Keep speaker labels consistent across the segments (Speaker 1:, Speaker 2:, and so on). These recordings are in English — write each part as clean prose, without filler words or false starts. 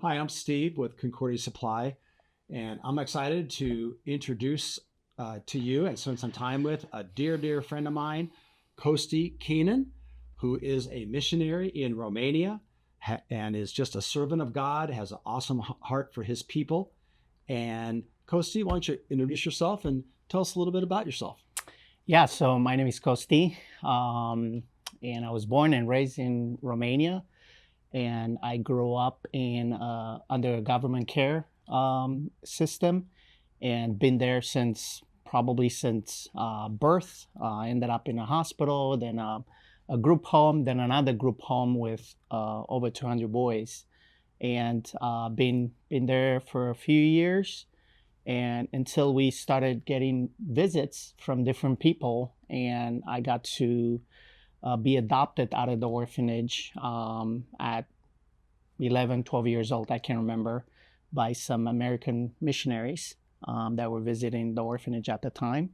Speaker 1: Hi, I'm Steve with Concordia Supply, and I'm excited to introduce to you and spend some time with a dear friend of mine, Costi Keenan, who is a missionary in Romania and is just a servant of God, has an awesome heart for his people. And Costi, why don't you introduce yourself and tell us a little bit about yourself?
Speaker 2: Yeah, so my name is Costi, and I was born and raised in Romania, and I grew up in under a government care system, and been there since birth. I ended up in a hospital, then a group home, then another group home with over 200 boys, and been there for a few years, and until we started getting visits from different people, and I got to be adopted out of the orphanage at 11, 12 years old, I can't remember, by some American missionaries that were visiting the orphanage at the time.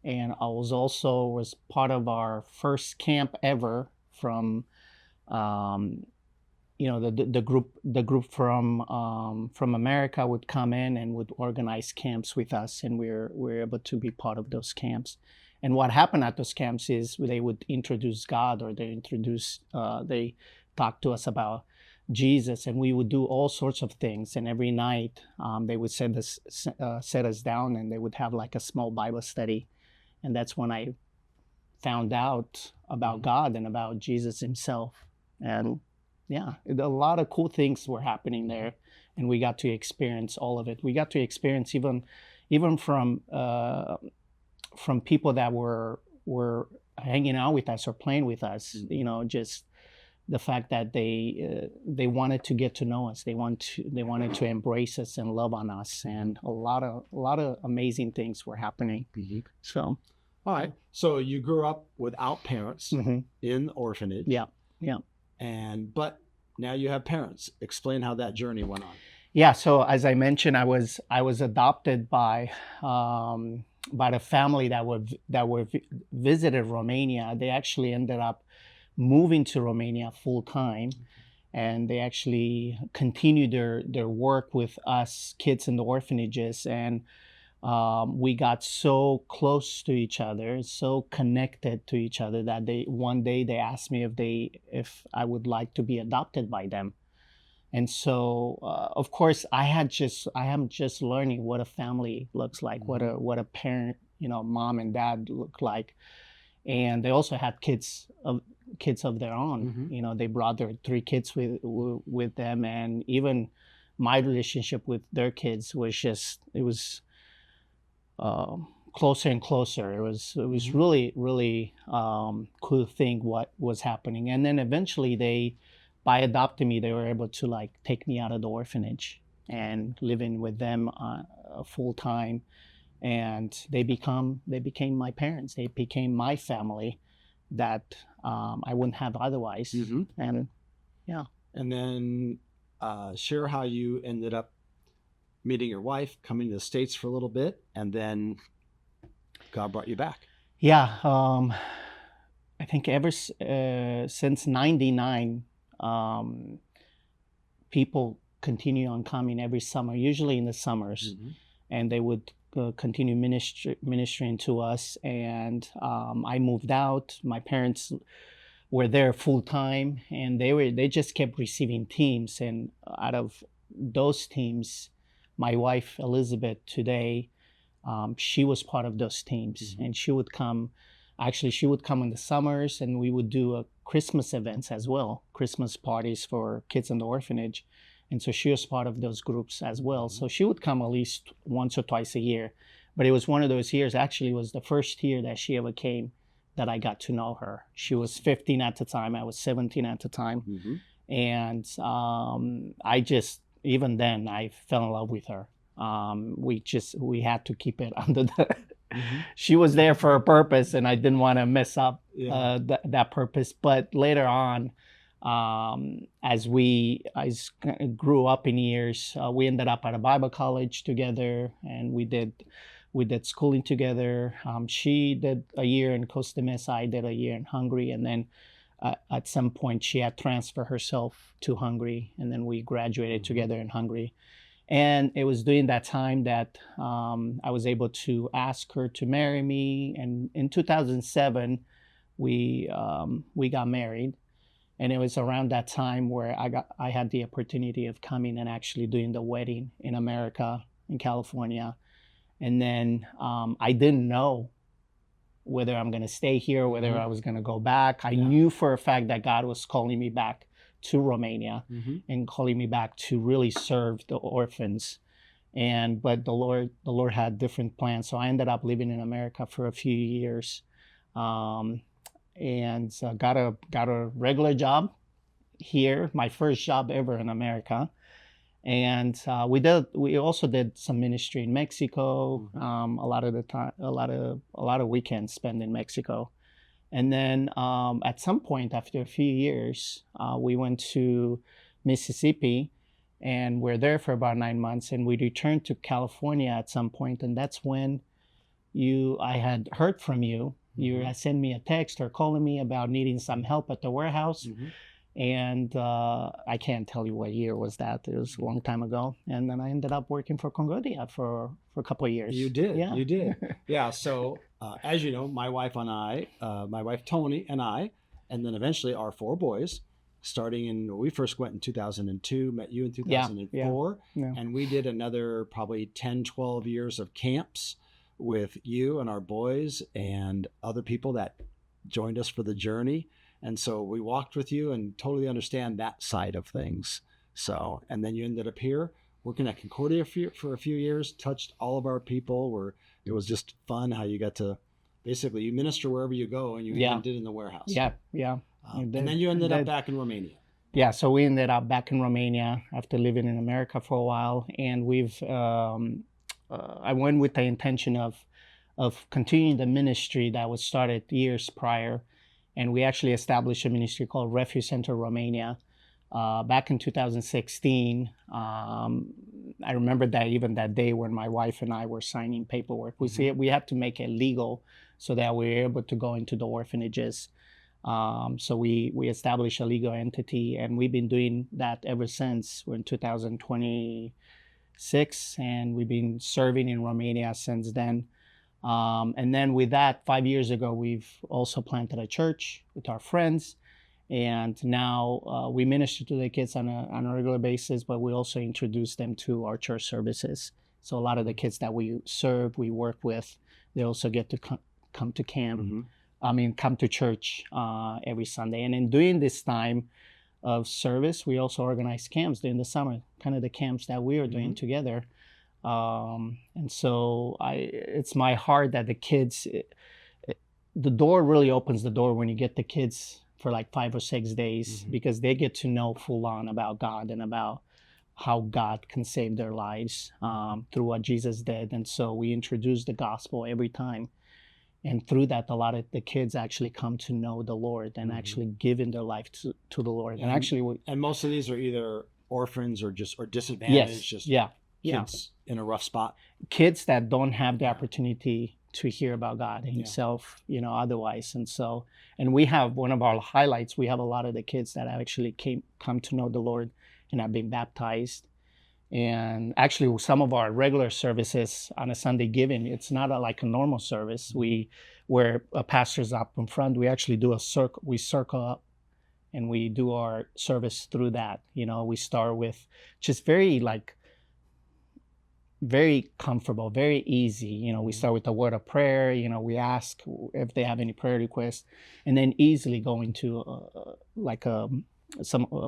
Speaker 2: And I was part of our first camp ever from the group from America would come in and would organize camps with us, and we're able to be part of those camps. And what happened at those camps is they would introduce God, or they talk to us about Jesus, and we would do all sorts of things. And every night they would set us down, and they would have like a small Bible study, and that's when I found out about God and about Jesus himself. And yeah, a lot of cool things were happening there, and we got to experience all of it. We got to experience even from people that were hanging out with us or playing with us. Just the fact that they wanted to get to know us. They wanted to embrace us and love on us, and a lot of amazing things were happening.
Speaker 1: Mm-hmm.
Speaker 2: So,
Speaker 1: all right. So you grew up without parents in orphanage.
Speaker 2: Yeah.
Speaker 1: But now you have parents. Explain how that journey went on.
Speaker 2: Yeah. So as I mentioned, I was adopted by the family that visited Romania. They actually ended up moving to Romania full time, and they actually continued their work with us kids in the orphanages. And we got so close to each other, so connected to each other, that one day they asked me if I would like to be adopted by them. And so, of course, I am just learning what a family looks like, what a parent, mom and dad look like. And they also had kids of their own. They brought their 3 kids with them, and even my relationship with their kids was closer and closer. It was really cool thing what was happening. And then eventually by adopting me, they were able to like take me out of the orphanage and living with them full time. And they became my parents. They became my family that I wouldn't have otherwise. And yeah.
Speaker 1: And then share how you ended up meeting your wife, coming to the States for a little bit, and then God brought you back.
Speaker 2: Yeah. I think ever since 99, people continue on coming every summer, usually in the summers, and they would continue ministering to us. And I moved out. My parents were there full time, and they just kept receiving teams. And out of those teams, my wife Elizabeth today, she was part of those teams, and she would come. Actually, she would come in the summers, and we would do Christmas events as well, Christmas parties for kids in the orphanage. And so she was part of those groups as well. So she would come at least once or twice a year. But it was one of those years, actually, it was the first year that she ever came that I got to know her. She was 15 at the time. I was 17 at the time. And even then, I fell in love with her. We had to keep it under the... She was there for a purpose, and I didn't want to mess up that purpose. But later on, as grew up in years, we ended up at a Bible college together, and we did schooling together. She did a year in Costa Mesa, I did a year in Hungary, and then at some point she had transferred herself to Hungary, and then we graduated together in Hungary. And it was during that time that I was able to ask her to marry me. And in 2007, we got married. And it was around that time where I had the opportunity of coming and actually doing the wedding in America, in California. And then I didn't know whether I'm going to stay here, whether I was going to go back. I knew for a fact that God was calling me back to Romania and calling me back to really serve the orphans. But the Lord had different plans. So I ended up living in America for a few years. And got a regular job here, my first job ever in America. And we also did some ministry in Mexico. A lot of the time, a lot of weekends spent in Mexico. And then at some point after a few years, we went to Mississippi, and we're there for about 9 months. And we returned to California at some point, and that's when I had heard from you. You had sent me a text or calling me about needing some help at the warehouse. And I can't tell you what year was that. It was a long time ago. And then I ended up working for Concordia for a couple of years.
Speaker 1: You did.
Speaker 2: Yeah.
Speaker 1: You did. Yeah. So as you know, my wife Tony and I, and then eventually our 4 boys, we first went in 2002, met you in 2004.
Speaker 2: Yeah.
Speaker 1: And we did another probably 10, 12 years of camps with you and our boys and other people that joined us for the journey. And so we walked with you and totally understand that side of things. So, and then you ended up here working at Concordia for a few years, touched all of our people. It was just fun how you got to, basically you minister wherever you go, and you even did in the warehouse.
Speaker 2: Yeah.
Speaker 1: And then you ended up back in Romania.
Speaker 2: Yeah, so we ended up back in Romania after living in America for a while. And I went with the intention of continuing the ministry that was started years prior. And we actually established a ministry called Refuge Center Romania back in 2016. I remember that even that day when my wife and I were signing paperwork. We have to make it legal so that we're able to go into the orphanages. So we established a legal entity, and we've been doing that ever since. We're in 2026, and we've been serving in Romania since then. And then with that, 5 years ago, we've also planted a church with our friends. And now we minister to the kids on a regular basis, but we also introduce them to our church services. So a lot of the kids that we serve, we work with, they also get to come to camp. Come to church every Sunday. And in during this time of service, we also organize camps during the summer, kind of the camps that we are doing together. And so it's my heart that the kids, the door really opens the door when you get the kids for like 5 or 6 days, because they get to know full on about God and about how God can save their lives through what Jesus did. And so we introduce the gospel every time. And through that, a lot of the kids actually come to know the Lord and actually give in their life to the Lord.
Speaker 1: And most of these are either orphans or disadvantaged, kids in a rough spot.
Speaker 2: Kids that don't have the opportunity to hear about God himself, otherwise. And we have one of our highlights, we have a lot of the kids that have actually come to know the Lord and have been baptized. And actually some of our regular services on a Sunday giving, it's not like a normal service. Where a pastor's up in front, we actually do we circle up and we do our service through that. We start with just very comfortable, very easy. We start with a word of prayer. We ask if they have any prayer requests, and then easily go into a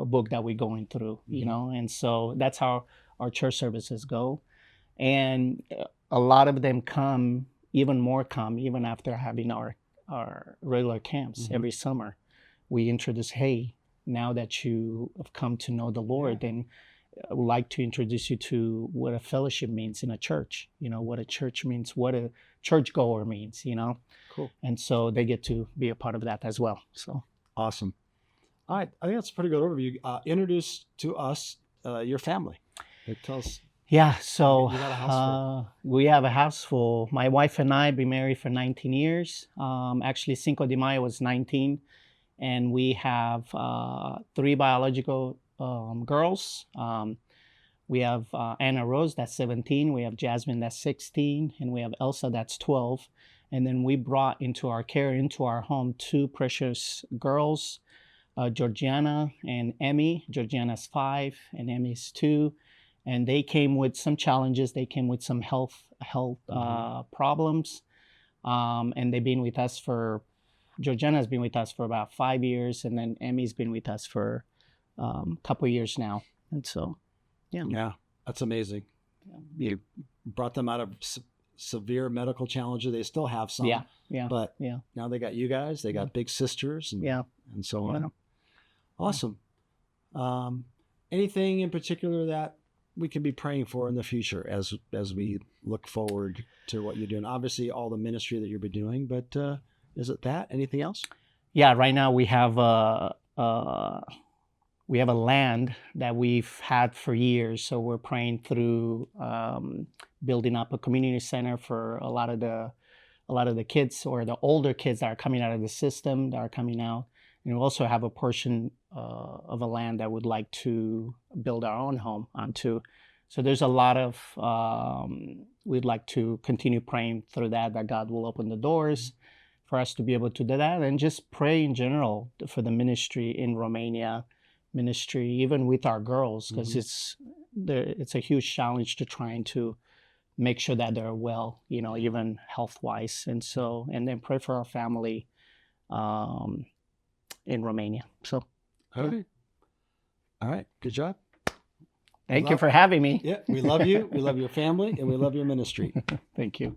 Speaker 2: book that we're going through, And so that's how our church services go. And a lot of them come even after having our regular camps every summer. We introduce, hey, now that you have come to know the Lord, and I would like to introduce you to what a fellowship means in a church, what a church means, what a churchgoer means,
Speaker 1: Cool.
Speaker 2: And so they get to be a part of that as well. So
Speaker 1: awesome. All right. I think that's a pretty good overview. Introduce to us your family. Tell us.
Speaker 2: Yeah. So
Speaker 1: you got a house full.
Speaker 2: We have a house full. My wife and I have been married for 19 years. Actually, Cinco de Mayo was 19. and we have 3 biological girls. We have Anna Rose, that's 17. We have Jasmine, that's 16. And we have Elsa, that's 12. And then we brought into our care, into our home, 2 precious girls, Georgiana and Emmy. Georgiana's 5 and Emmy's 2. And they came with some challenges. They came with some health problems. And they've been with us for, Georgiana's been with us for about 5 years. And then Emmy's been with us for a couple of years now. And so, yeah.
Speaker 1: Yeah, that's amazing. You brought them out of severe medical challenges. They still have some.
Speaker 2: Yeah.
Speaker 1: But now they got you guys. They got big sisters and so on.
Speaker 2: Yeah.
Speaker 1: Awesome. Anything in particular that we can be praying for in the future as we look forward to what you're doing? Obviously, all the ministry that you'll be doing, but is it that? Anything else?
Speaker 2: Yeah, right now we have a land that we've had for years, so we're praying through building up a community center for a lot of the kids, or the older kids that are coming out of the system, that are coming out. And we also have a portion of a land that would like to build our own home onto. So there's a lot of, we'd like to continue praying through that God will open the doors for us to be able to do that, and just pray in general for the ministry in Romania, ministry even with our girls, because it's a huge challenge to trying to make sure that they're well, even health-wise. And so, and then pray for our family in Romania. So,
Speaker 1: okay. All right. Good job.
Speaker 2: Thank you for having me.
Speaker 1: Yeah, we love you. We love your family, and we love your ministry.
Speaker 2: Thank you.